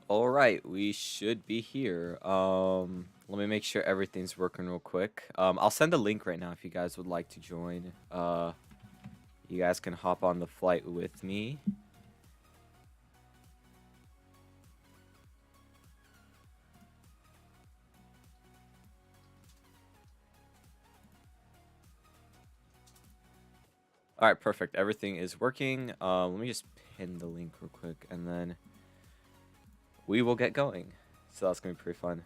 All right, we should be here. Let me make sure everything's working real quick. I'll send a link right now if you guys would like to join. You guys can hop on the flight with me. All right, perfect. Everything is working. Let me just pin the link real quick, and then we will get going. So that's gonna be pretty fun.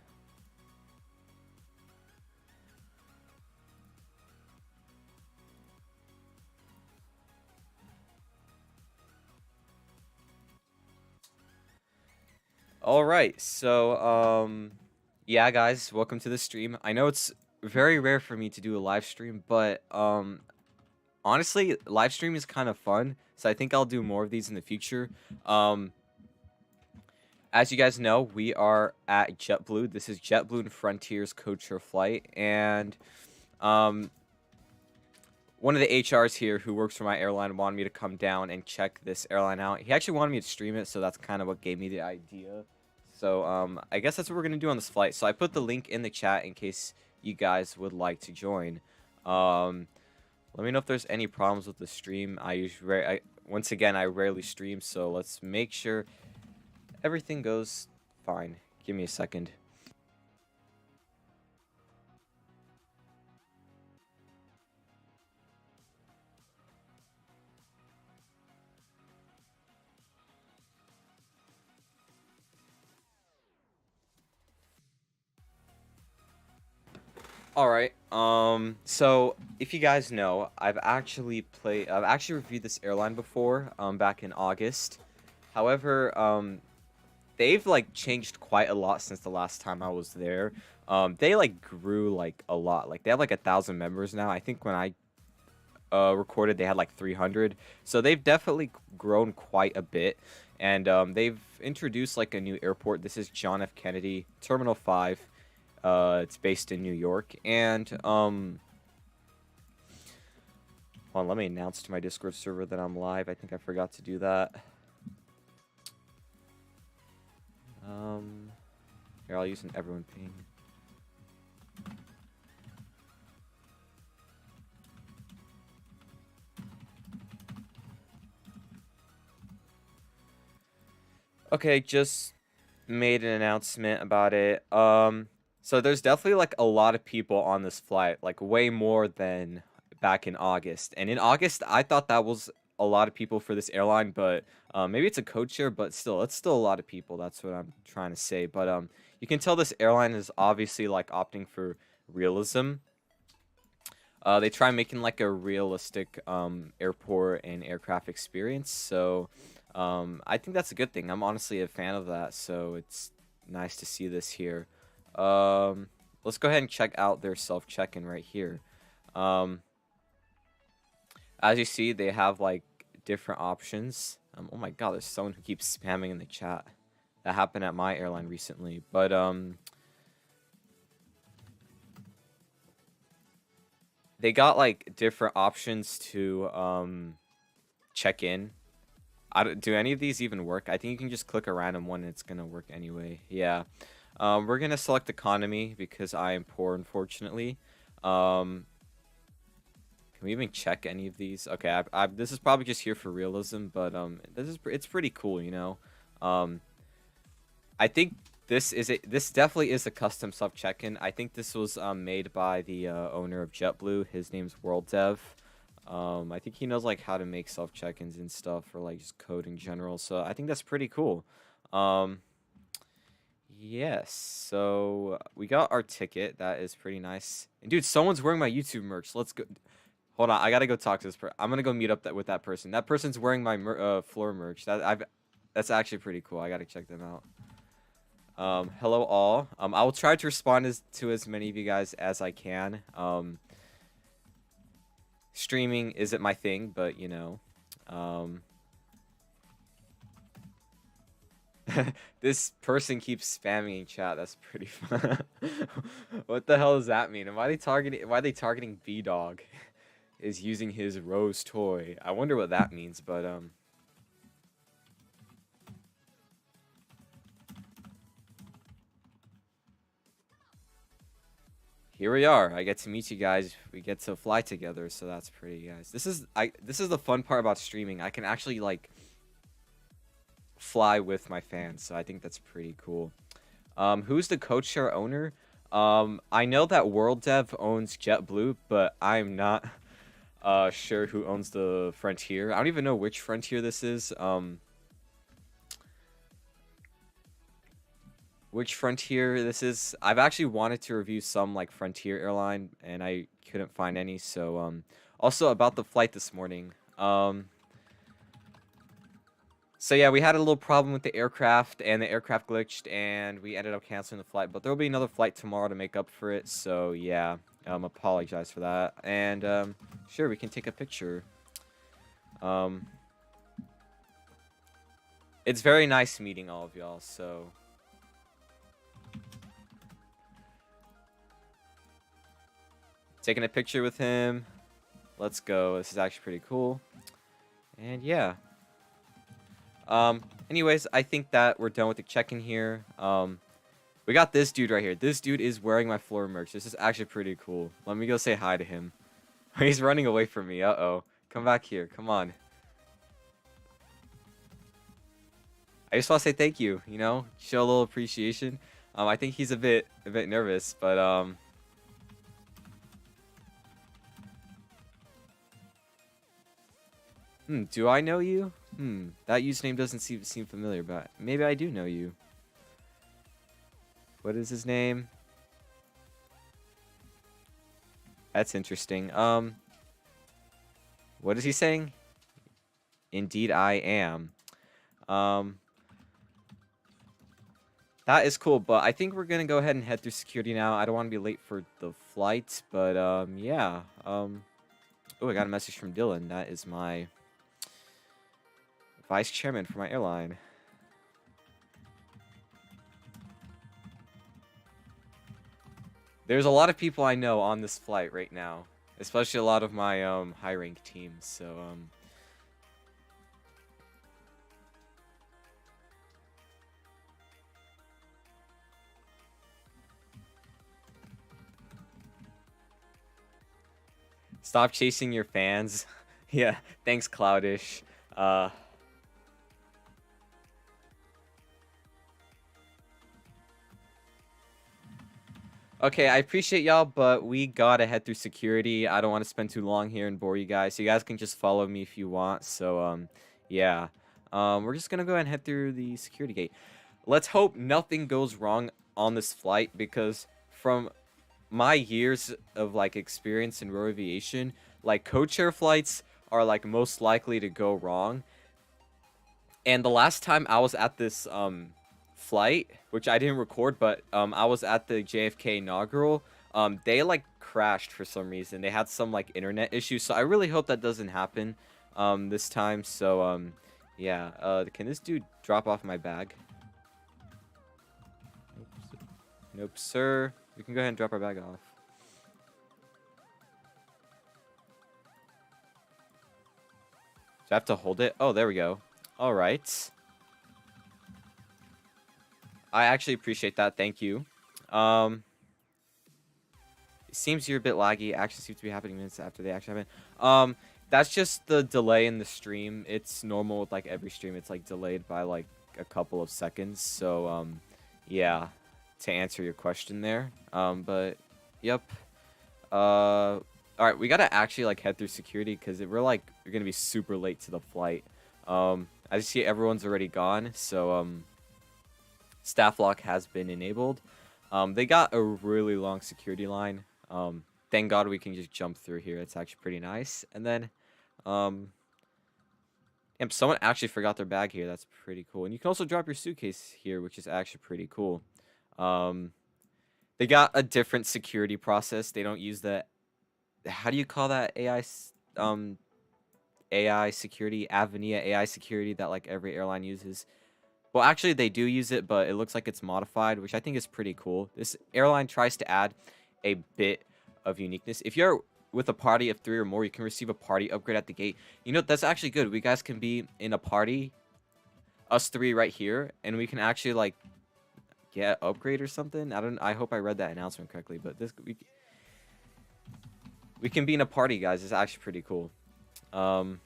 All right, so yeah, guys, welcome to the stream. I know it's very rare for me to do a live stream, but honestly, live stream is kind of fun, so I think I'll do more of these in the future. Um, as you guys know, we are at JetBlue. This is JetBlue and Frontier's Codeshare flight, and um, one of the HRs here who works for my airline wanted me to come down and check this airline out. He actually wanted me to stream it, so that's kind of what gave me the idea. So I guess that's what we're gonna do on this flight. So I put the link in the chat in case you guys would like to join. Let me know if there's any problems with the stream. Once again, I rarely stream, so let's make sure everything goes fine. Give me a second. All right. So if you guys know, I've actually reviewed this airline before, back in August. However, they've like changed quite a lot since the last time I was there. They like grew like a lot. Like they have like 1,000 members now. I think when I recorded, they had like 300. So they've definitely grown quite a bit. And they've introduced like a new airport. This is John F. Kennedy Terminal 5. It's based in New York, and hold on, let me announce to my Discord server that I'm live. I think I forgot to do that. Here, I'll use an everyone ping. Okay, just made an announcement about it. So there's definitely like a lot of people on this flight, like way more than back in August. And in August, I thought that was a lot of people for this airline, but maybe it's a code share, but still, it's still a lot of people. That's what I'm trying to say. But you can tell this airline is obviously like opting for realism. They try making like a realistic airport and aircraft experience. So I think that's a good thing. I'm honestly a fan of that. So it's nice to see this here. Let's go ahead and check out their self check-in right here. As you see, they have like different options. Oh my god, there's someone who keeps spamming in the chat. That happened at my airline recently. But they got like different options to check in. Do any of these even work? I think you can just click a random one and it's gonna work anyway. Yeah. We're gonna select economy because I am poor, unfortunately. Can we even check any of these? Okay, this is probably just here for realism, but it's pretty cool, you know. I think this definitely is a custom self check-in. I think this was made by the owner of JetBlue. His name's World Dev. I think he knows like how to make self check-ins and stuff, or like just code in general. So I think that's pretty cool. Yes, so we got our ticket. That is pretty nice. And dude, someone's wearing my YouTube merch. Let's go. Hold on, I gotta go talk to this person. I'm gonna go meet up with that person. That person's wearing my floor merch. That's actually pretty cool. I gotta check them out. Hello all. I will try to respond to as many of you guys as I can. Streaming isn't my thing, but you know, this person keeps spamming in chat. That's pretty fun. What the hell does that mean? And why are they targeting B-Dog? Is using his Rose toy. I wonder what that means, but here we are. I get to meet you guys. We get to fly together, so that's pretty, guys. This is the fun part about streaming. I can actually like fly with my fans, so I think that's pretty cool. Who's the Codeshare owner? I know that World Dev owns JetBlue, but I'm not sure who owns the Frontier. I don't even know which Frontier this is. Which Frontier this is. I've actually wanted to review some like Frontier airline and I couldn't find any. So also about the flight this morning. So yeah, we had a little problem with the aircraft and the aircraft glitched and we ended up canceling the flight, but there will be another flight tomorrow to make up for it. So yeah, apologize for that. And sure, we can take a picture. It's very nice meeting all of y'all, so taking a picture with him. Let's go. This is actually pretty cool. And yeah. Anyways, I think that we're done with the check-in here. We got this dude right here. This dude is wearing my floor merch. This is actually pretty cool. Let me go say hi to him. He's running away from me. Uh-oh. Come back here. Come on. I just want to say thank you, you know? Show a little appreciation. I think he's a bit nervous, but do I know you? That username doesn't seem familiar, but maybe I do know you. What is his name? That's interesting. What is he saying? Indeed I am. That is cool, but I think we're gonna go ahead and head through security now. I don't want to be late for the flight, but yeah. Oh, I got a message from Dylan. That is my vice chairman for my airline. There's a lot of people I know on this flight right now, especially a lot of my high rank teams. So stop chasing your fans. Yeah, thanks, Cloudish. Okay, I appreciate y'all, but we gotta head through security. I don't want to spend too long here and bore you guys. So you guys can just follow me if you want. So yeah. We're just gonna go ahead and head through the security gate. Let's hope nothing goes wrong on this flight, because from my years of like experience in row aviation, like codeshare flights are like most likely to go wrong. And the last time I was at this flight, which I didn't record, but I was at the JFK inaugural. They like crashed for some reason. They had some like internet issues, so I really hope that doesn't happen this time. So yeah, can this dude drop off my bag? Nope, sir. We can go ahead and drop our bag off. Do I have to hold it? Oh, there we go. All right. I actually appreciate that. Thank you. It seems you're a bit laggy. Action seems to be happening minutes after the action happened. That's just the delay in the stream. It's normal with like every stream. It's like delayed by like a couple of seconds. So yeah, to answer your question there. But yep. All right, we gotta actually like head through security because we're gonna be super late to the flight. As you see, everyone's already gone. So staff lock has been enabled. They got a really long security line. Thank God we can just jump through here. It's actually pretty nice. And then, someone actually forgot their bag here. That's pretty cool. And you can also drop your suitcase here, which is actually pretty cool. They got a different security process. They don't use the, how do you call that AI security, Avenida AI security that like every airline uses. Well, actually, they do use it, but it looks like it's modified, which I think is pretty cool. This airline tries to add a bit of uniqueness. If you're with a party of 3 or more, you can receive a party upgrade at the gate. You know, that's actually good. We guys can be in a party, us 3 right here, and we can actually, like, get an upgrade or something. I hope I read that announcement correctly, but We can be in a party, guys. It's actually pretty cool. Um,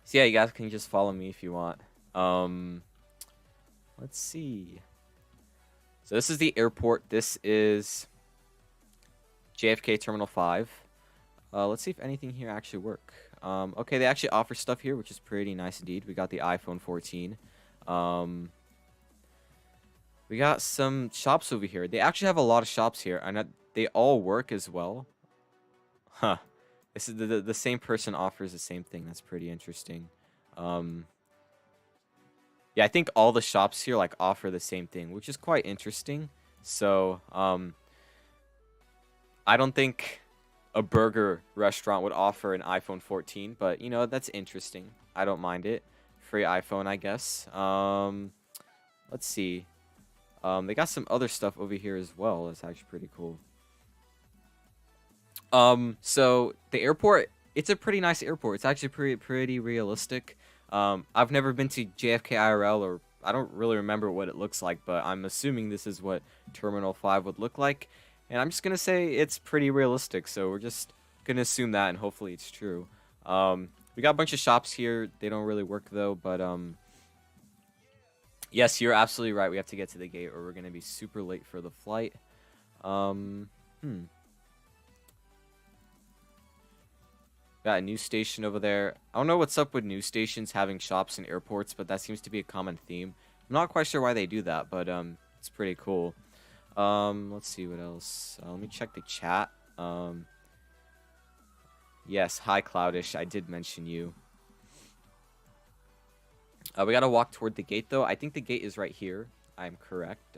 so yeah, you guys can just follow me if you want. Um, let's see. So this is the airport. This is JFK Terminal 5. Let's see if anything here actually work. Okay, they actually offer stuff here, which is pretty nice indeed. We got the iPhone 14. We got some shops over here. They actually have a lot of shops here, and they all work as well. Huh. This is the same person offers the same thing. That's pretty interesting. Yeah, I think all the shops here like offer the same thing, which is quite interesting. So, I don't think a burger restaurant would offer an iPhone 14, but you know, that's interesting. I don't mind it. Free iPhone, I guess. Let's see. They got some other stuff over here as well. That's actually pretty cool. So the airport, it's a pretty nice airport. It's actually pretty realistic. I've never been to JFK IRL, or I don't really remember what it looks like, but I'm assuming this is what Terminal 5 would look like. And I'm just gonna say it's pretty realistic, so we're just gonna assume that, and hopefully it's true. We got a bunch of shops here. They don't really work though, but yes, you're absolutely right. We have to get to the gate, or we're gonna be super late for the flight. Got a news station over there. I don't know what's up with news stations having shops in airports, but that seems to be a common theme. I'm not quite sure why they do that, but it's pretty cool. Let's see what else. Let me check the chat. Yes, hi Cloudish. I did mention you. We gotta walk toward the gate though. I think the gate is right here. I'm correct.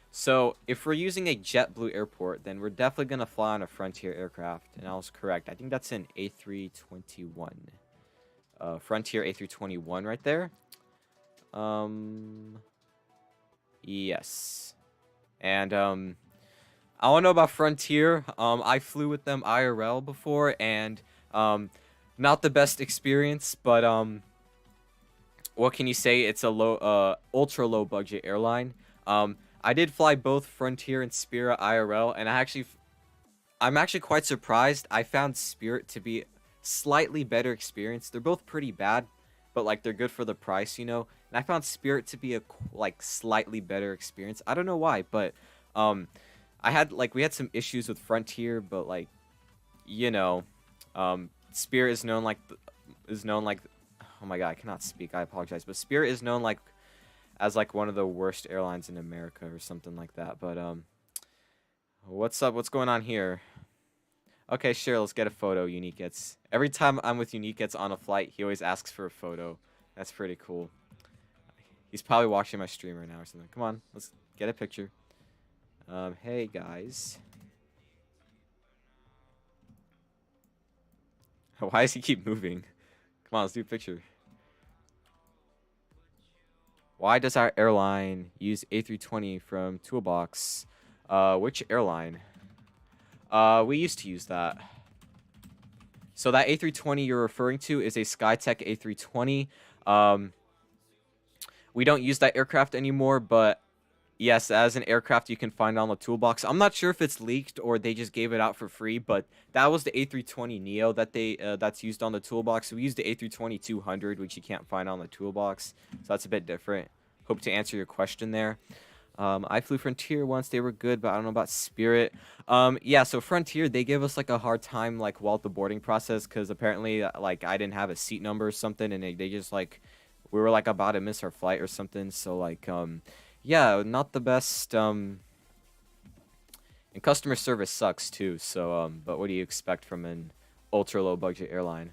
So if we're using a JetBlue airport, then we're definitely gonna fly on a Frontier aircraft, and I was correct. I think that's an A321. Frontier A321 right there. Yes. And I don't know about Frontier. I flew with them IRL before, and not the best experience, but what can you say? It's a ultra low budget airline. I did fly both Frontier and Spirit IRL, and I'm actually quite surprised. I found Spirit to be slightly better experience. They're both pretty bad, but like they're good for the price, you know. And I found Spirit to be a like slightly better experience. I don't know why, but we had some issues with Frontier, but like, you know, Spirit is known like oh my god, I cannot speak. I apologize, but Spirit is known like as like one of the worst airlines in America or something like that. But what's up? What's going on here? Okay, sure. Let's get a photo. Unique gets every time I'm with Unique gets on a flight, he always asks for a photo. That's pretty cool. He's probably watching my stream right now or something. Come on, let's get a picture. Hey guys. Why does he keep moving? Come on, let's do a picture. Why does our airline use A320 from Toolbox? Which airline? We used to use that. So that A320 you're referring to is a Skytech A320. We don't use that aircraft anymore, but yes, as an aircraft you can find on the Toolbox. I'm not sure if it's leaked or they just gave it out for free, but that was the A320neo that that's used on the Toolbox. We used the A320-200, which you can't find on the Toolbox, so that's a bit different. Hope to answer your question there. I flew Frontier once. They were good, but I don't know about Spirit. Yeah, so Frontier, they gave us like a hard time like while the boarding process, because apparently like I didn't have a seat number or something, and they just like we were like about to miss our flight or something. So like yeah, not the best. And customer service sucks too. So but what do you expect from an ultra low budget airline?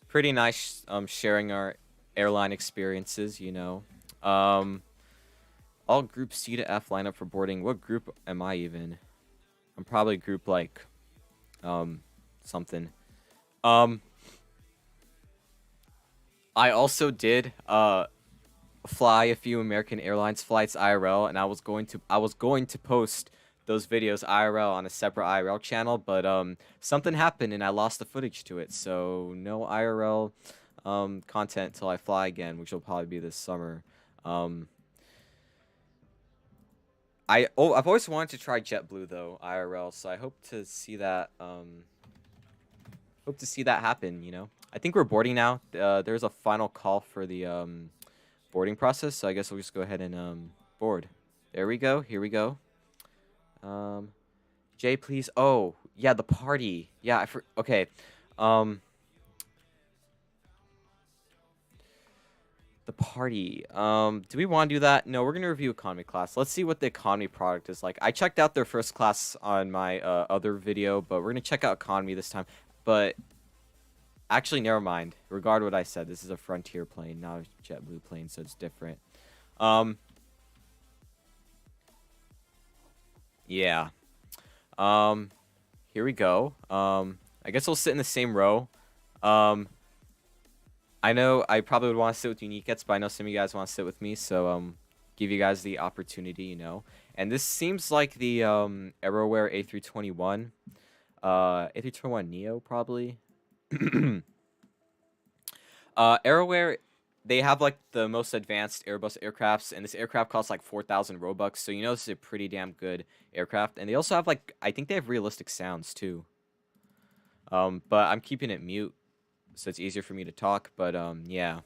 Pretty nice sharing our airline experiences, you know. All group C to F line up for boarding. What group am I even? I'm probably group like something. I also did fly a few American Airlines flights IRL, and I was going to post those videos IRL on a separate IRL channel, but something happened and I lost the footage to it, so no IRL content till I fly again, which will probably be this summer. I've always wanted to try JetBlue though, IRL, so I hope to see that happen, you know. I think we're boarding now. There's a final call for the boarding process, so I guess we'll just go ahead and board. There we go. Here we go. Jay, please. Oh, yeah, the party. Yeah, okay. The party. Do we want to do that? No, we're gonna review economy class. Let's see what the economy product is like. I checked out their first class on my other video, but we're gonna check out economy this time. But actually, never mind. Regard what I said. This is a Frontier plane, not a JetBlue plane, so it's different. Yeah. Here we go. I guess we'll sit in the same row. I know I probably would want to sit with Uniquettes, but I know some of you guys want to sit with me, so give you guys the opportunity, you know. And this seems like the Aeroware A321. A321 Neo, probably. Aeroware, they have like the most advanced Airbus aircrafts, and this aircraft costs like 4,000 Robux, so you know this is a pretty damn good aircraft. And they also have like, I think they have realistic sounds too. But I'm keeping it mute, so it's easier for me to talk. But yeah.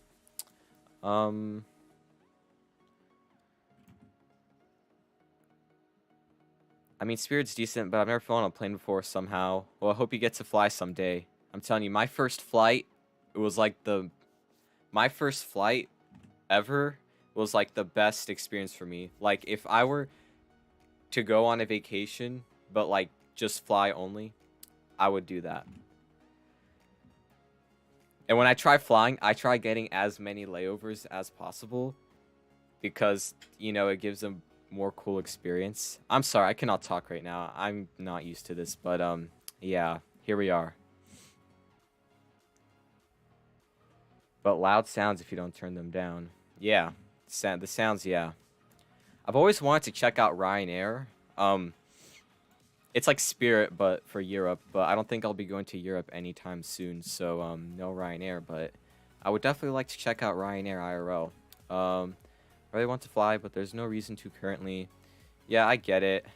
I mean, Spirit's decent, but I've never flown on a plane before somehow. Well, I hope you get to fly someday. I'm telling you, my first flight, it was like my first flight ever was like the best experience for me. Like, if I were to go on a vacation, but like just fly only, I would do that. And when I try flying, I try getting as many layovers as possible because, you know, it gives them more cool experience. I'm sorry, I cannot talk right now. I'm not used to this, but yeah, here we are. But loud sounds if you don't turn them down. Yeah, the sounds, yeah. I've always wanted to check out Ryanair. It's like Spirit, but for Europe. But I don't think I'll be going to Europe anytime soon, so no Ryanair. But I would definitely like to check out Ryanair IRL. I really want to fly, but there's no reason to currently. Yeah, I get it.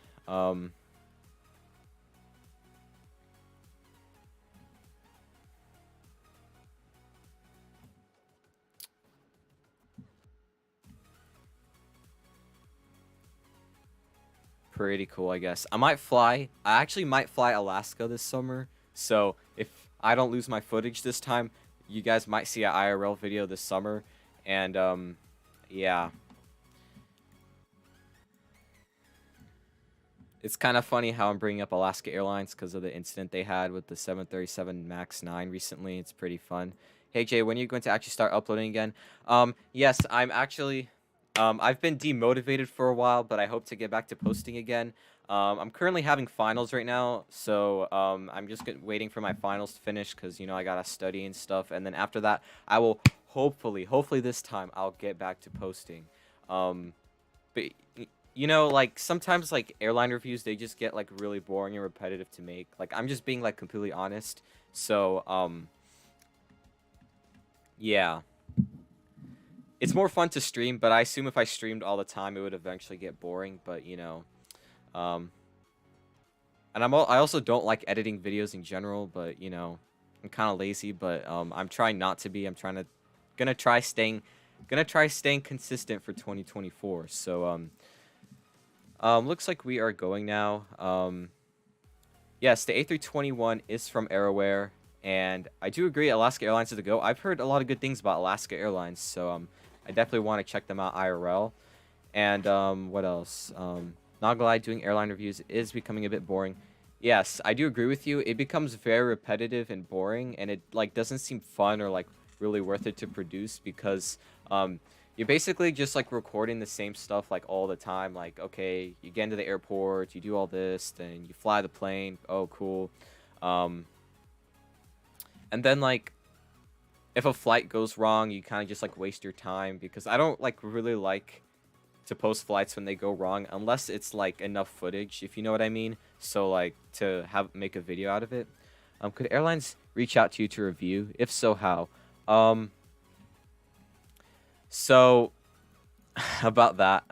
Pretty cool, I guess. I actually might fly Alaska this summer. So if I don't lose my footage this time, you guys might see an IRL video this summer. And yeah. It's kind of funny how I'm bringing up Alaska Airlines because of the incident they had with the 737 MAX 9 recently. It's pretty fun. Hey Jay, when are you going to actually start uploading again? Yes, I'm actually I've been demotivated for a while, but I hope to get back to posting again. I'm currently having finals right now, so I'm just waiting for my finals to finish because, you know, I gotta study and stuff. And then after that, I will hopefully this time, I'll get back to posting. But, you know, like, sometimes, like, airline reviews, they just get, like, really boring and repetitive to make. Like, I'm just being, like, completely honest. So, yeah. It's more fun to stream, but I assume if I streamed all the time, it would eventually get boring. But, you know, and I also don't like editing videos in general, but, you know, I'm kind of lazy, but I'm trying not to be. Gonna try staying consistent for 2024. So, looks like we are going now. Yes, the A321 is from Aeroware, and I do agree Alaska Airlines is the go. I've heard a lot of good things about Alaska Airlines, so I definitely want to check them out IRL. And what else? Not gonna lie, doing airline reviews is becoming a bit boring. Yes, I do agree with you. It becomes very repetitive and boring, and it like doesn't seem fun or like really worth it to produce because you're basically just like recording the same stuff like all the time. Like, okay, you get into the airport, you do all this, then you fly the plane. Oh, cool. And then like if a flight goes wrong, you kind of just like waste your time because I don't like really like to post flights when they go wrong unless it's like enough footage, if you know what I mean. So like to make a video out of it. Could airlines reach out to you to review? If so, how? So about that.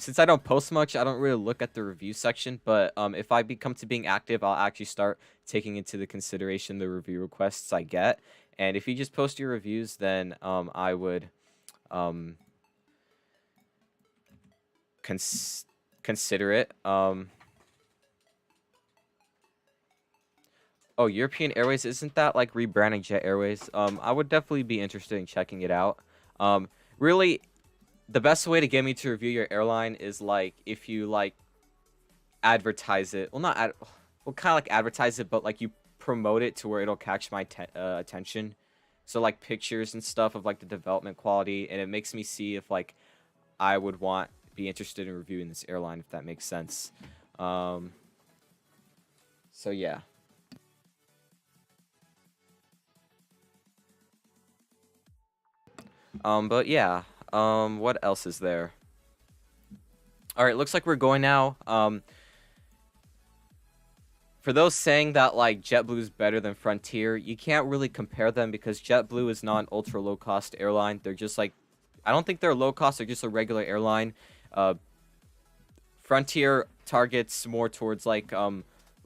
Since I don't post much, I don't really look at the review section. But if I become to being active, I'll actually start taking into the consideration the review requests I get. And if you just post your reviews, then I would consider it. Oh, European Airways, isn't that like rebranding Jet Airways? I would definitely be interested in checking it out. Really, the best way to get me to review your airline is like if you like advertise it. Well, not well, kind of like advertise it, but like you promote it to where it'll catch my attention. So like pictures and stuff of like the development quality, and it makes me see if like I would be interested in reviewing this airline, if that makes sense. So yeah. But yeah. What else is there? All right, looks like we're going now. For those saying that like JetBlue is better than Frontier, you can't really compare them because JetBlue is not an ultra low cost airline. They're just like, I don't think they're low cost. They're just a regular airline. Frontier targets more towards like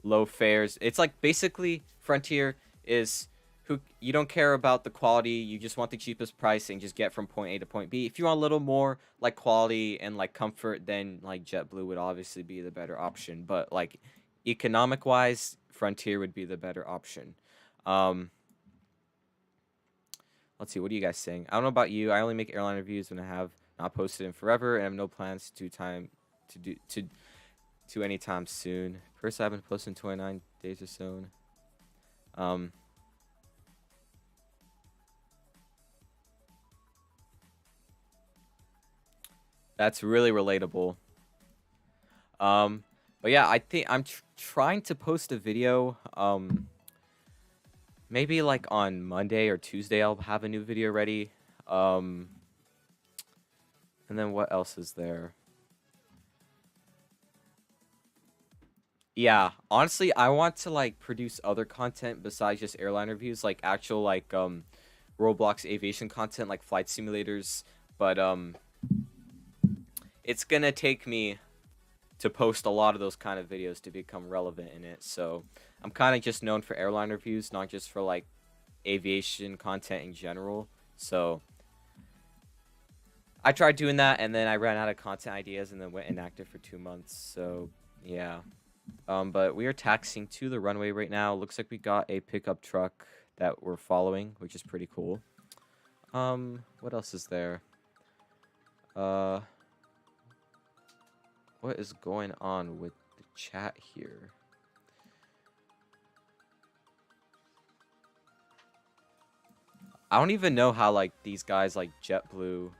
low fares. It's like basically Frontier is you don't care about the quality, you just want the cheapest price and just get from point A to point B. If you want a little more like quality and like comfort, then like JetBlue would obviously be the better option. But like economic wise, Frontier would be the better option. Let's see, what are you guys saying? I don't know about you. I only make airline reviews when I have not posted in forever and have no plans to anytime soon. First, I haven't posted in 29 days or so. That's really relatable. But yeah, I think I'm trying to post a video. Maybe like on Monday or Tuesday, I'll have a new video ready. And then what else is there? Yeah, honestly, I want to like produce other content besides just airline reviews, like actual like Roblox aviation content, like flight simulators. But it's gonna take me to post a lot of those kind of videos to become relevant in it. So I'm kind of just known for airline reviews, not just for like aviation content in general. So I tried doing that and then I ran out of content ideas and then went inactive for 2 months. So yeah. But we are taxiing to the runway right now. Looks like we got a pickup truck that we're following, which is pretty cool. What else is there? What is going on with the chat here? I don't even know how like these guys like JetBlue.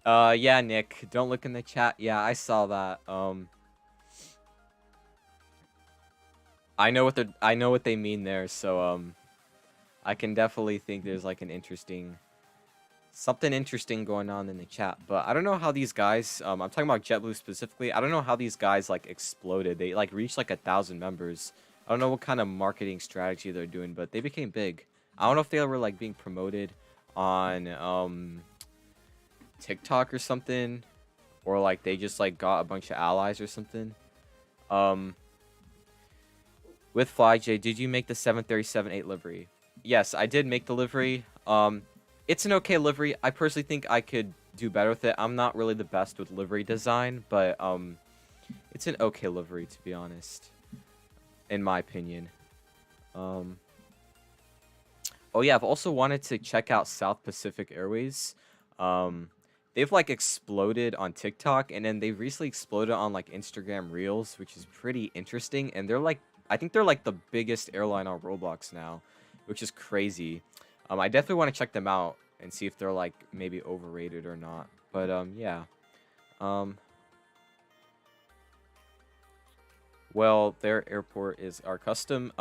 Yeah, Nick, don't look in the chat. Yeah, I saw that. I know what they mean there. So I can definitely think there's like something interesting going on in the chat. But I don't know how these guys. I'm talking about JetBlue specifically. I don't know how these guys like exploded. They like reached like 1,000 members. I don't know what kind of marketing strategy they're doing, but they became big. I don't know if they were like being promoted on TikTok or something, or like they just like got a bunch of allies or something. With FlyJ, did you make the 737-8 livery? Yes, I did make the livery. It's an okay livery. I personally think I could do better with it. I'm not really the best with livery design, but it's an okay livery, to be honest, in my opinion. Oh yeah, I've also wanted to check out South Pacific Airways. They've like exploded on TikTok, and then they've recently exploded on like Instagram Reels, which is pretty interesting. And they're like, I think they're like the biggest airline on Roblox now, which is crazy. I definitely want to check them out and see if they're like maybe overrated or not. But yeah. Well, their airport is our custom.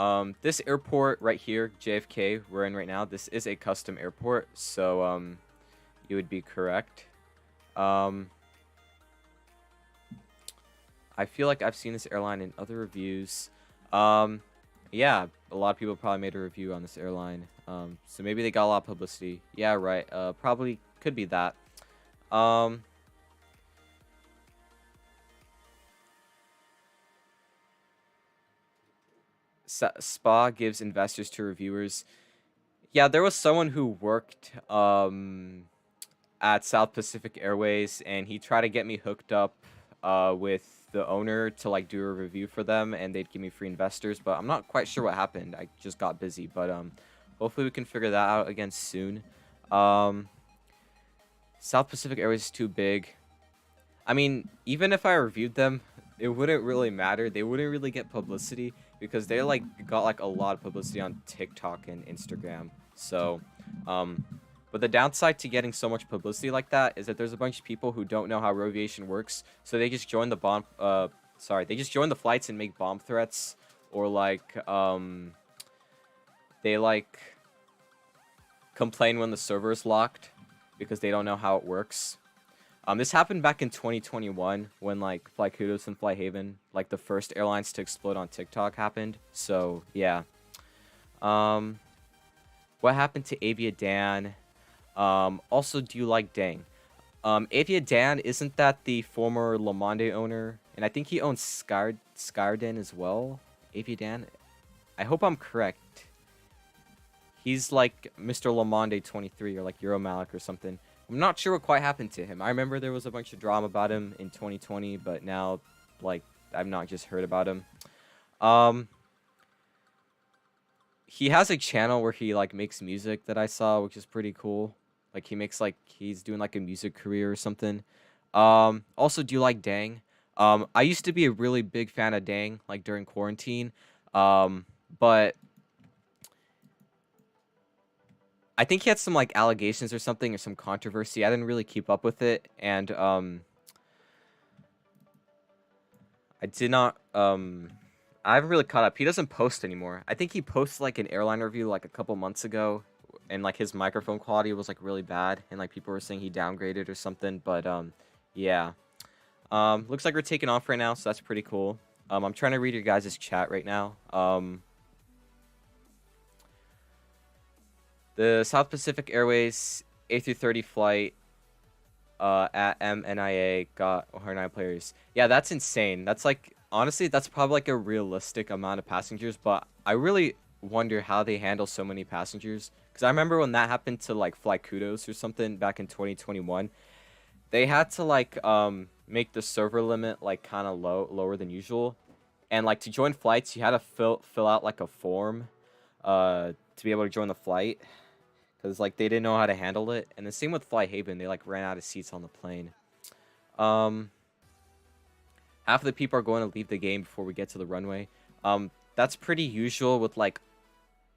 This airport right here, JFK, we're in right now, this is a custom airport. So You would be correct. Um, I feel like I've seen this airline in other reviews. Um, yeah, a lot of people probably made a review on this airline. So maybe they got a lot of publicity. Yeah, right. Probably could be that. Um, Spa gives investors to reviewers. Yeah, there was someone who worked at South Pacific Airways, and he tried to get me hooked up with the owner to like do a review for them, and they'd give me free investors. But I'm not quite sure what happened. I just got busy, but hopefully we can figure that out again soon. Um, South Pacific Airways is too big. I mean, even if I reviewed them, it wouldn't really matter. They wouldn't really get publicity because they like got like a lot of publicity on TikTok and Instagram. So, um, but the downside to getting so much publicity like that is that there's a bunch of people who don't know how road aviation works, so they just join the they just join the flights and make bomb threats, or like they like complain when the server is locked because they don't know how it works. This happened back in 2021 when like Fly Kudos and Fly Haven, like the first airlines to explode on TikTok, happened. So yeah. What happened to Avia Dan? Also, do you like Dang? Avia Dan, isn't that the former Le Monde owner? And I think he owns Skyarden as well. Avia Dan? I hope I'm correct. He's like Mr. Le Monde 23 or like Euromalik or something. I'm not sure what quite happened to him. I remember there was a bunch of drama about him in 2020, but now, like, I've not just heard about him. He has a channel where he, like, makes music that I saw, which is pretty cool. Like, he makes, like, he's doing, like, a music career or something. Also, do you like Dang? I used to be a really big fan of Dang, like, during quarantine. But I think he had some like allegations or something or some controversy. I didn't really keep up with it, and I did not I haven't really caught up. He doesn't post anymore. I think he posted like an airline review like a couple months ago, and like his microphone quality was like really bad, and like people were saying he downgraded or something. But yeah. Looks like we're taking off right now, so that's pretty cool. I'm trying to read your guys' chat right now. The South Pacific Airways A330 flight at MNIA got 109 players. Yeah, that's insane. That's like, honestly, that's probably like a realistic amount of passengers, but I really wonder how they handle so many passengers. Because I remember when that happened to like Fly Kudos or something back in 2021, they had to like make the server limit like kind of lower than usual. And like to join flights, you had to fill out like a form to be able to join the flight. Because, like, they didn't know how to handle it. And the same with Fly Haven. They, like, ran out of seats on the plane. Half of the people are going to leave the game before we get to the runway. That's pretty usual with, like,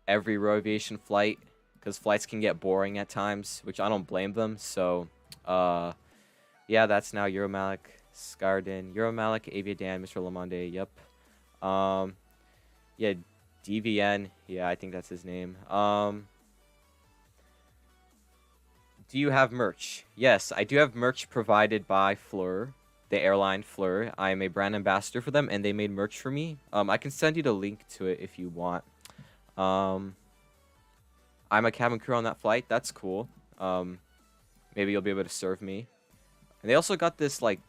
every road aviation flight. Because flights can get boring at times, which I don't blame them. So, yeah, that's now Euromalik, Skyarden. Euromalik, Avia Dan, Mr. Lamonde, yep. Yeah, DVN. Yeah, I think that's his name. Do you have merch? Yes, I do have merch provided by Fleur, the airline Fleur. I am a brand ambassador for them, and they made merch for me. I can send you the link to it if you want. I'm a cabin crew on that flight. That's cool. Maybe you'll be able to serve me. And they also got this, like,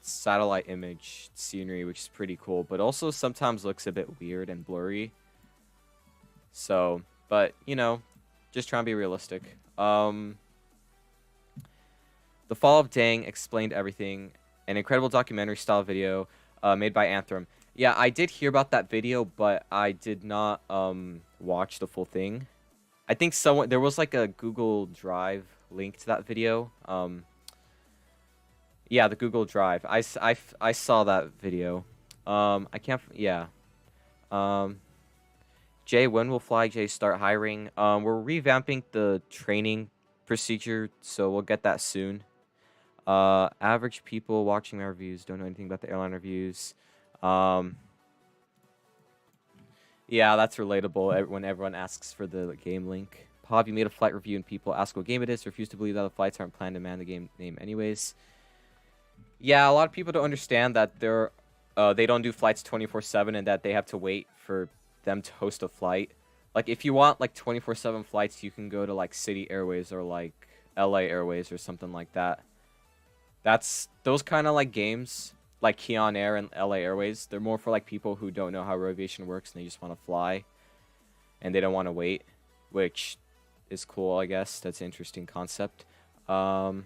satellite image scenery, which is pretty cool, but also sometimes looks a bit weird and blurry. So, but, you know, just trying to be realistic. The Fall of Dang explained everything. An incredible documentary-style video made by Anthem. Yeah, I did hear about that video, but I did not watch the full thing. I think there was like a Google Drive link to that video. Yeah, the Google Drive. I saw that video. I can't... Yeah. Jay, when will FlyJ start hiring? We're revamping the training procedure, so we'll get that soon. Average people watching my reviews don't know anything about the airline reviews. Yeah, that's relatable when everyone asks for the game link. Pov, you made a flight review and people ask what game it is. Refuse to believe that the flights aren't planned to man the game name anyways. Yeah, a lot of people don't understand that they don't do flights 24/7 and that they have to wait for them to host a flight. Like, if you want, like, 24/7 flights, you can go to, like, City Airways or, like, LA Airways or something like that. Those kind of, like, games, like Keon Air and LA Airways, they're more for, like, people who don't know how aviation works and they just want to fly and they don't want to wait, which is cool, I guess. That's an interesting concept. The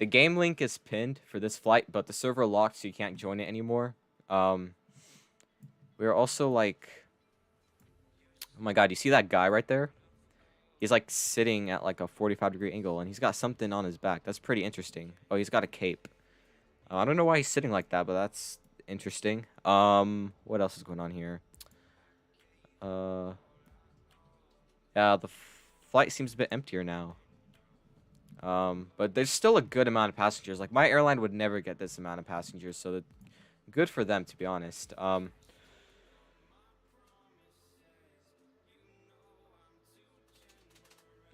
game link is pinned for this flight, but the server locked, so you can't join it anymore. We're also like, oh my god, you see that guy right there? He's like sitting at like a 45-degree angle, and he's got something on his back. That's pretty interesting. Oh, he's got a cape. I don't know why he's sitting like that, but that's interesting. What else is going on here? Yeah, the flight seems a bit emptier now. But there's still a good amount of passengers. Like, my airline would never get this amount of passengers, so good for them, to be honest.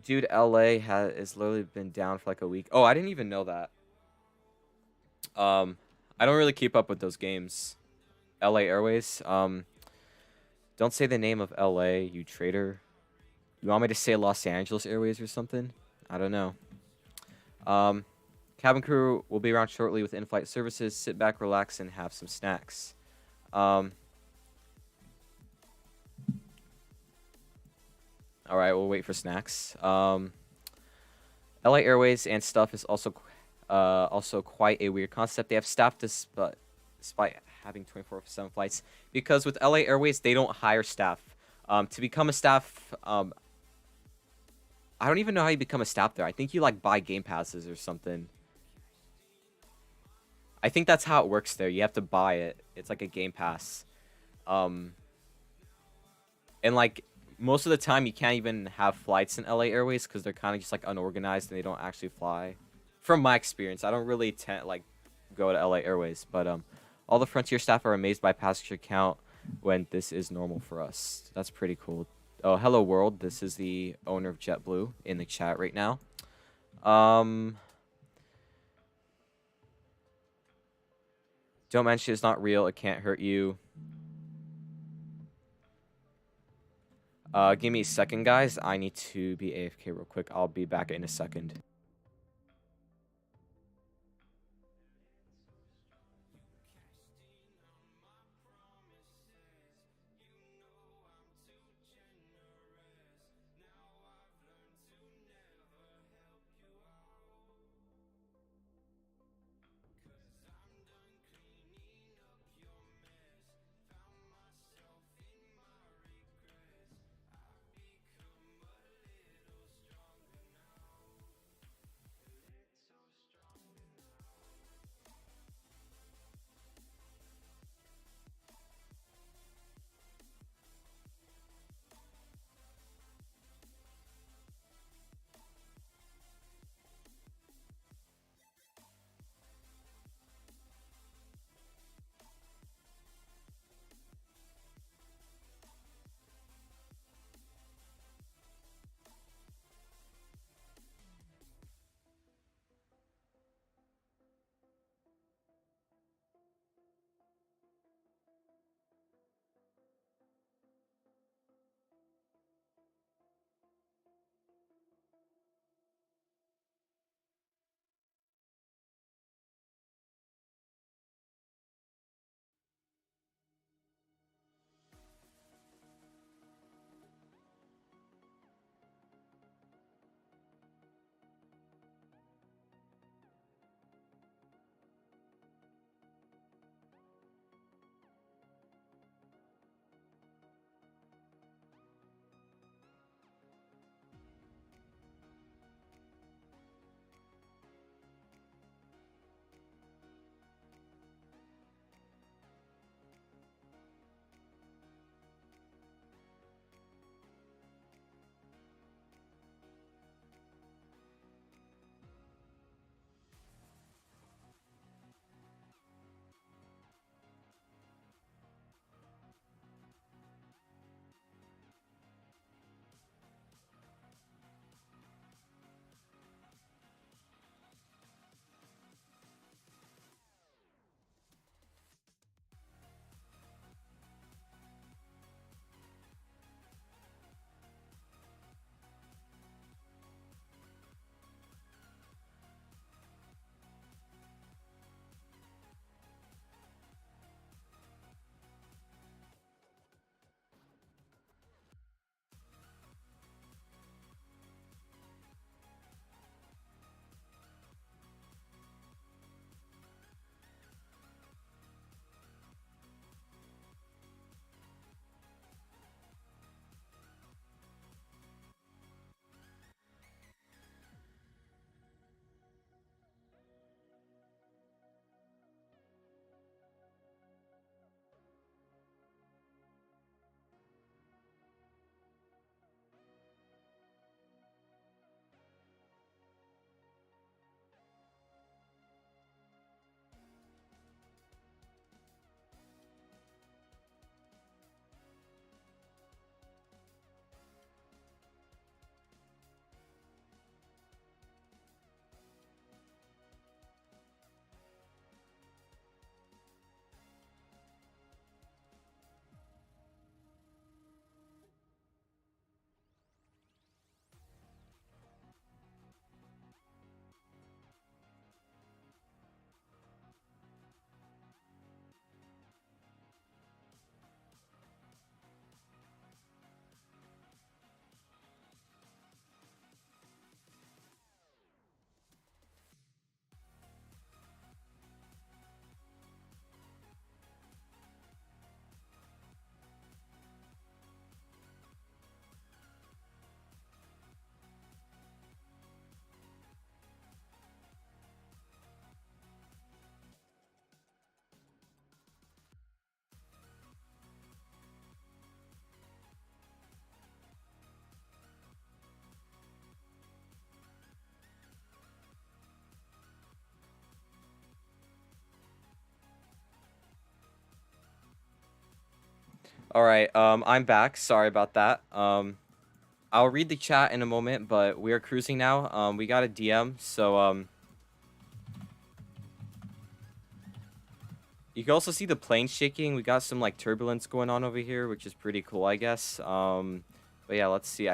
Dude, LA has literally been down for like a week. Oh, I didn't even know that. I don't really keep up with those games. LA Airways. Don't say the name of LA, you traitor. You want me to say Los Angeles Airways or something? I don't know. Cabin crew will be around shortly with in-flight services. Sit back, relax, and have some snacks. All right, we'll wait for snacks. LA Airways and stuff is also quite a weird concept. They have staff despite having 24/7 flights, because with LA Airways they don't hire staff. To become a staff, I don't even know how you become a staff there. I think you like buy game passes or something. I think that's how it works there. You have to buy it. It's like a game pass. And like most of the time you can't even have flights in LA Airways because they're kind of just like unorganized and they don't actually fly. From my experience, I don't really go to LA Airways, but all the Frontier staff are amazed by passenger count when this is normal for us. That's pretty cool. Oh, hello world. This is the owner of JetBlue in the chat right now. Don't mention it's not real. It can't hurt you. Give me a second, guys. I need to be AFK real quick. I'll be back in a second. All right, I'm back. Sorry about that. I'll read the chat in a moment, but we are cruising now. We got a DM, so you can also see the plane shaking. We got some like turbulence going on over here, which is pretty cool, I guess. But yeah, let's see.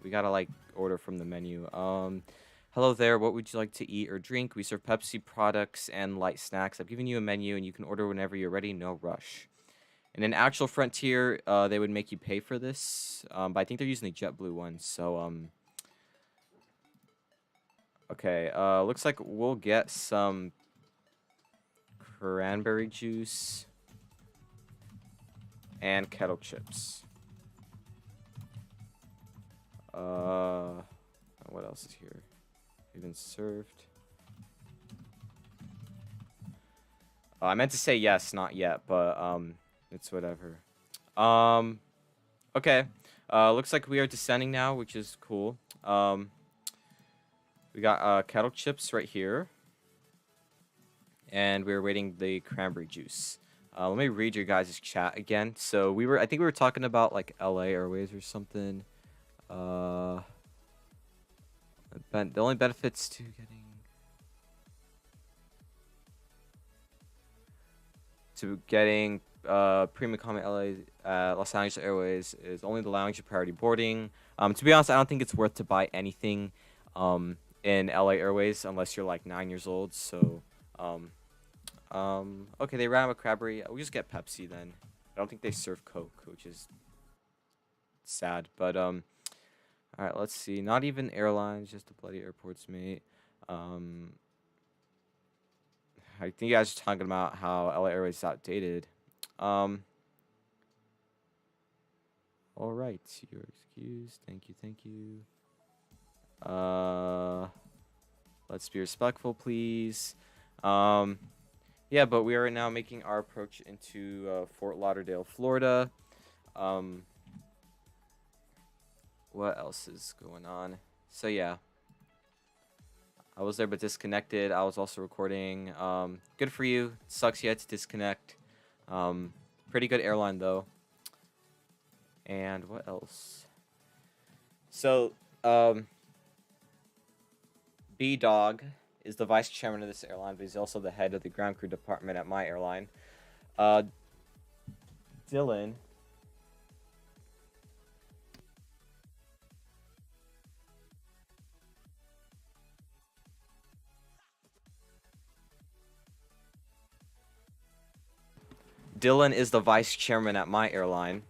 We gotta like order from the menu. Hello there. What would you like to eat or drink? We serve Pepsi products and light snacks. I've given you a menu, and you can order whenever you're ready. No rush. In an actual Frontier, they would make you pay for this. But I think they're using the JetBlue one. So okay. Looks like we'll get some cranberry juice and kettle chips. What else is here? We've been served. I meant to say yes, not yet, but it's whatever. Okay. Looks like we are descending now, which is cool. We got kettle chips right here, and we're waiting the cranberry juice. Let me read your guys' chat again. So I think we were talking about like LA Airways or something. The only benefits to getting premium economy LA Los Angeles Airways is only the lounge and priority boarding. To be honest, I don't think it's worth to buy anything in LA Airways unless you're like 9 years old. So okay, they ran with cranberry. We'll just get Pepsi then. I don't think they serve Coke, which is sad. But all right, let's see. Not even airlines, just the bloody airports, mate. I think you guys are talking about how LA Airways is outdated. All right, you're excused. Thank you, thank you. Let's be respectful, please. Yeah, but we are now making our approach into Fort Lauderdale, Florida. What else is going on? So yeah, I was there but disconnected. I was also recording. Good for you. Sucks you had to disconnect. Pretty good airline though. And what else? So B-Dog is the vice chairman of this airline, but he's also the head of the ground crew department at my airline. Dylan. Dylan is the vice chairman at my airline,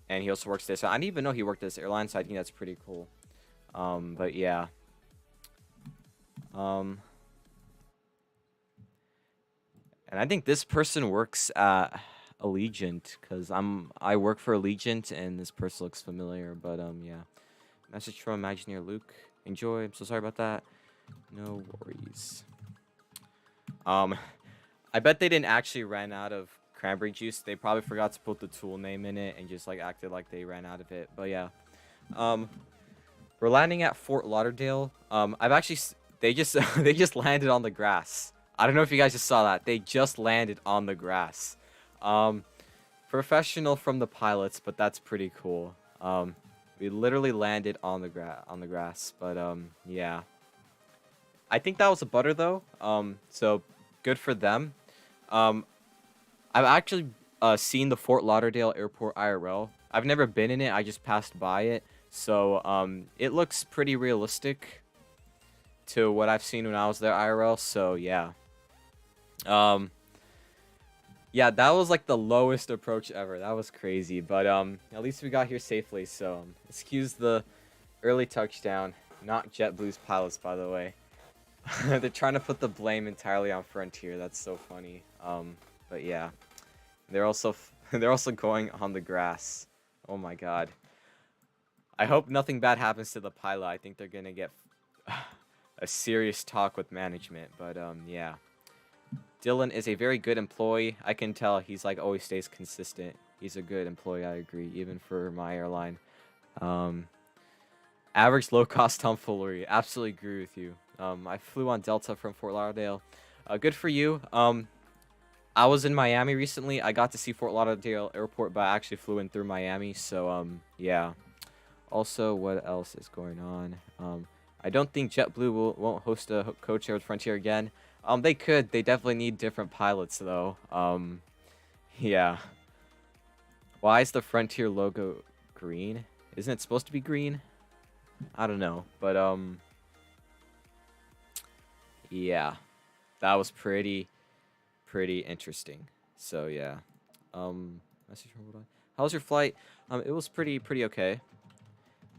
and he also works there. So I didn't even know he worked at this airline, so I think that's pretty cool. But yeah. And I think this person works at Allegiant, because I work for Allegiant, and this person looks familiar. But yeah. Message from Imagineer Luke. Enjoy. I'm so sorry about that. No worries. I bet they didn't actually run out of cranberry juice. They probably forgot to put the tool name in it and just like acted like they ran out of it. But yeah. We're landing at Fort Lauderdale. They just landed on the grass. I don't know if you guys just saw that. They just landed on the grass. Professional from the pilots, but that's pretty cool. We literally landed on the grass, but yeah. I think that was a butter though. So good for them. I've actually seen the Fort Lauderdale Airport IRL. I've never been in it. I just passed by it. So it looks pretty realistic to what I've seen when I was there IRL. So yeah. Yeah, that was like the lowest approach ever. That was crazy, but at least we got here safely. So excuse the early touchdown. Not JetBlue's pilots, by the way. They're trying to put the blame entirely on Frontier. That's so funny. But yeah, they're also going on the grass. Oh my god. I hope nothing bad happens to the pilot. I think they're gonna get a serious talk with management. But yeah. Dylan is a very good employee. I can tell he's like always stays consistent. He's a good employee, I agree, even for my airline. Average low-cost tomfoolery. Absolutely agree with you. I flew on Delta from Fort Lauderdale. Good for you. I was in Miami recently. I got to see Fort Lauderdale Airport, but I actually flew in through Miami. So yeah. Also, what else is going on? I don't think JetBlue won't host a codeshare with Frontier again. They could. They definitely need different pilots though. Yeah. Why is the Frontier logo green? Isn't it supposed to be green? I don't know, but yeah, that was pretty interesting. So yeah, message from Bulldog. How was your flight? It was pretty okay.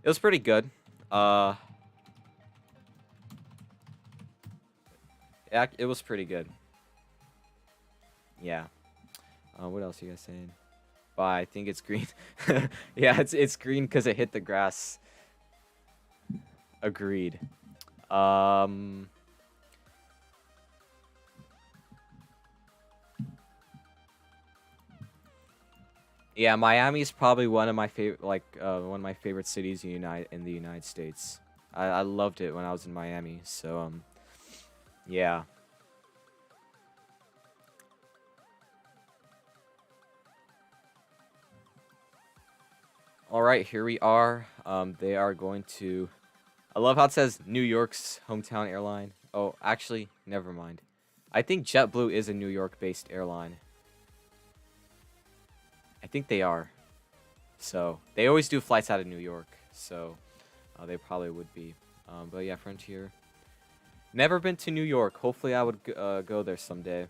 It was pretty good. It was pretty good. Yeah. What else are you guys saying? Bye. I think it's green. Yeah, it's green because it hit the grass. Agreed. Yeah, Miami is probably one of my favorite, one of my favorite cities in the United States. I loved it when I was in Miami. So yeah. All right, here we are. They are going to. I love how it says New York's hometown airline. Oh, actually, never mind. I think JetBlue is a New York-based airline. I think they are. So they always do flights out of New York. So they probably would be. But yeah, Frontier. Never been to New York. Hopefully, I would go there someday.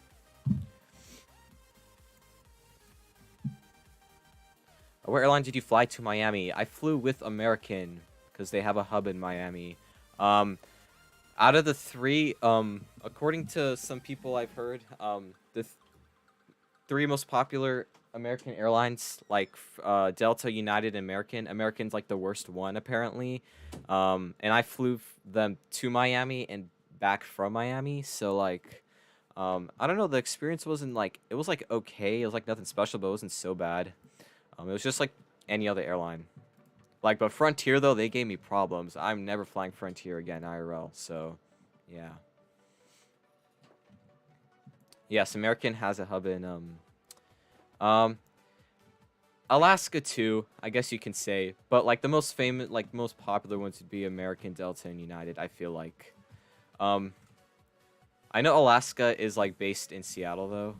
What airline did you fly to Miami? I flew with American because they have a hub in Miami. Out of the three, according to some people I've heard, the three most popular American airlines, like Delta, United, and American. American's like the worst one apparently. And I flew them to Miami and back from Miami. So like, I don't know. The experience wasn't like it was like okay. It was like nothing special, but it wasn't so bad. It was just like any other airline. Like, but Frontier, though, they gave me problems. I'm never flying Frontier again, IRL. So, yeah. Yes, American has a hub in, Alaska, too, I guess you can say. But, like, the most famous, like, most popular ones would be American, Delta, and United, I feel like. I know Alaska is, like, based in Seattle, though.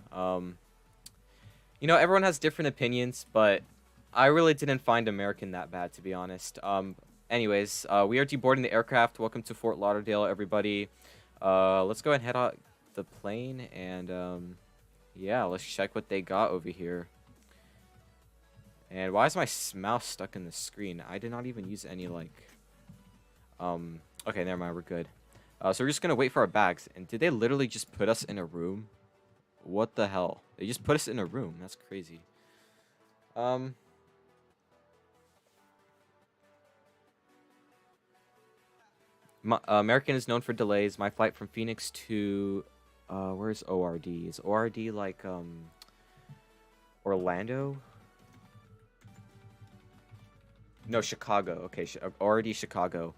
You know, everyone has different opinions, but I really didn't find American that bad, to be honest. Anyways, we are deboarding the aircraft. Welcome to Fort Lauderdale, everybody. Let's go ahead and head out the plane, and, yeah, let's check what they got over here. And why is my mouse stuck in the screen? I did not even use any, like... Okay, never mind, we're good. So we're just gonna wait for our bags. And did they literally just put us in a room? What the hell? They just put us in a room. That's crazy. American is known for delays. My flight from Phoenix to where's ORD? Is ORD like Orlando? No, Chicago. Okay, ORD Chicago.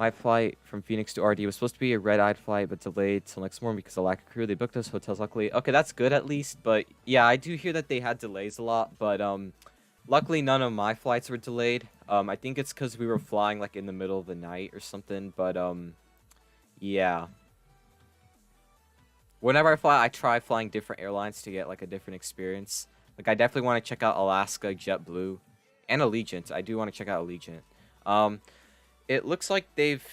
My flight from Phoenix to RD was supposed to be a red-eyed flight, but delayed till next morning because of lack of crew. They booked us hotels, luckily. Okay, that's good at least. But yeah, I do hear that they had delays a lot. But luckily, none of my flights were delayed. I think it's because we were flying like in the middle of the night or something. But yeah. Whenever I fly, I try flying different airlines to get like a different experience. Like I definitely want to check out Alaska, JetBlue, and Allegiant. I do want to check out Allegiant. It looks like they've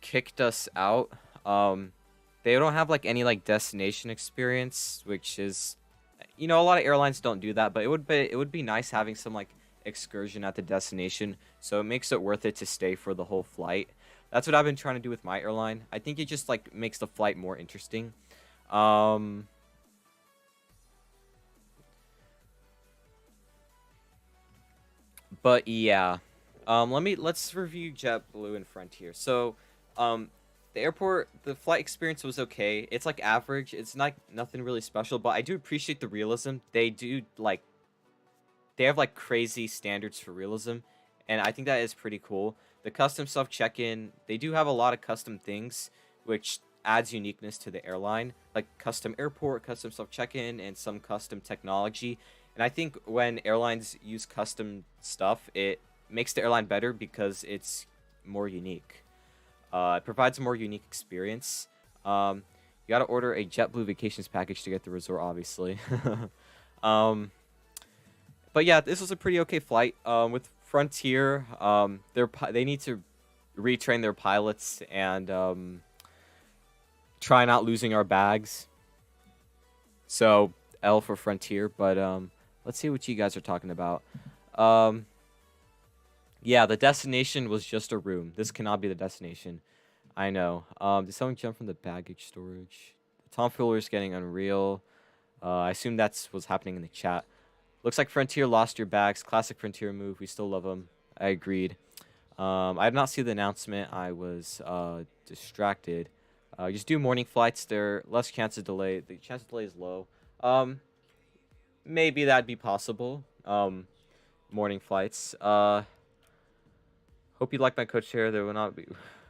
kicked us out. They don't have like any like destination experience, which is, you know, a lot of airlines don't do that. But it would be nice having some like excursion at the destination, so it makes it worth it to stay for the whole flight. That's what I've been trying to do with my airline. I think it just like makes the flight more interesting. But yeah. Let's review JetBlue and Frontier. So, the flight experience was okay. It's like average. It's not nothing really special, but I do appreciate the realism. They have like crazy standards for realism, and I think that is pretty cool. The custom self check-in, they do have a lot of custom things, which adds uniqueness to the airline, like custom airport, custom self check-in, and some custom technology. And I think when airlines use custom stuff, it makes the airline better because it's more unique. It provides a more unique experience. You gotta order a JetBlue vacations package to get the resort, obviously. um, but yeah, this was a pretty okay flight. With Frontier, they need to retrain their pilots and try not losing our bags. So L for Frontier, but let's see what you guys are talking about. Um, yeah, the destination was just a room. This cannot be the destination. I know. Did someone jump from the baggage storage? The tomfooler is getting unreal. I assume that's what's happening in the chat. Looks like Frontier lost your bags. Classic Frontier move. We still love them. I agreed. I did not see the announcement. I was distracted. Just do morning flights. They're less chance of delay. The chance of delay is low. Maybe that'd be possible. Morning flights. Hope you like my Codeshare. There will not be.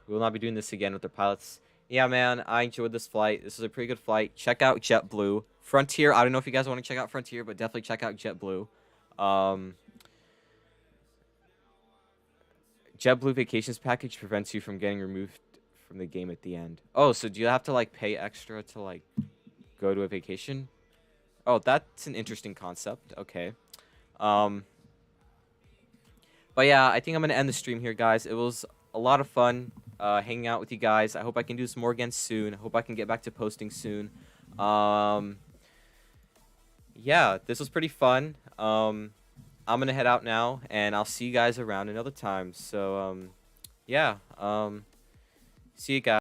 We will not be doing this again with the pilots. Yeah, man, I enjoyed this flight. This was a pretty good flight. Check out JetBlue. Frontier, I don't know if you guys want to check out Frontier, but definitely check out JetBlue. JetBlue vacations package prevents you from getting removed from the game at the end. Oh, so do you have to, like, pay extra to, like, go to a vacation? Oh, that's an interesting concept. Okay. But yeah, I think I'm going to end the stream here, guys. It was a lot of fun hanging out with you guys. I hope I can do some more again soon. I hope I can get back to posting soon. Yeah, this was pretty fun. I'm going to head out now, and I'll see you guys around another time. So, yeah, see you guys.